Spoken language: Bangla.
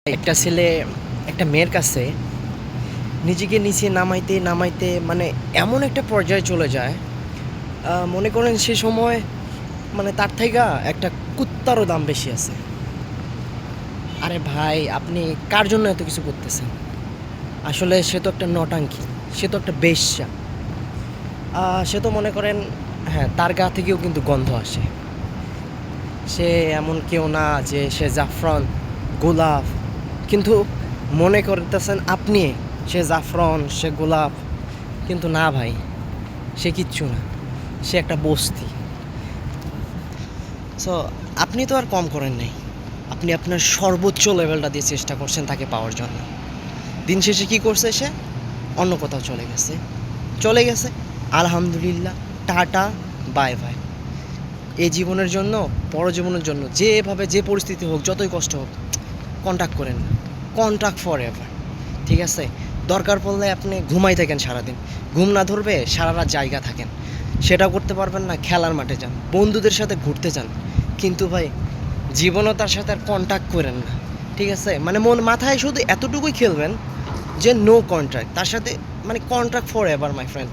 একটা ছেলে একটা মেয়ের কাছে নিজেকে নিচে নামাইতে নামাইতে মানে এমন একটা পর্যায়ে চলে যায়, মনে করেন সে সময় মানে তার থেকে একটা কুত্তারও দাম বেশি আছে। আরে ভাই, আপনি কার জন্য এত কিছু করতেছেন? আসলে সে তো একটা নটাঙ্কি, সে তো একটা বেশ্যা। সে তো মনে করেন, হ্যাঁ, তার গা থেকেও কিন্তু গন্ধ আসে। সে এমন কেউ না যে সে জাফরান, গোলাপ, কিন্তু মনে করতেছেন আপনি সে জাফরান, সে গোলাপ, কিন্তু না ভাই, সে কিচ্ছু না, সে একটা বস্তি। সো আপনি তো আর কম করেন নাই, আপনি আপনার সর্বোচ্চ লেভেলটা দিয়ে চেষ্টা করছেন তাকে পাওয়ার জন্য। দিন শেষে কী করছে সে? অন্য কোথাও চলে গেছে, চলে গেছে। আলহামদুলিল্লাহ, টাটা, বাই বাই। এই জীবনের জন্য, পরজীবনের জন্য, যেভাবে যে পরিস্থিতি হোক, যতই কষ্ট হোক, কন্ট্যাক্ট করেন না। কন্ট্যাক্ট ফর এভার, ঠিক আছে? দরকার পড়লে আপনি ঘুমাই থাকেন সারাদিন, ঘুম না ধরবে সারা রাত জায়গা থাকেন, সেটাও করতে পারবেন না। খেলার মাঠে যান, বন্ধুদের সাথে ঘুরতে যান, কিন্তু ভাই জীবনও তার সাথে আর কন্ট্যাক্ট করেন না, ঠিক আছে? মানে মন মাথায় শুধু এতটুকুই খেলবেন যে নো কন্ট্রাক্ট তার সাথে, মানে contract for ever my friend.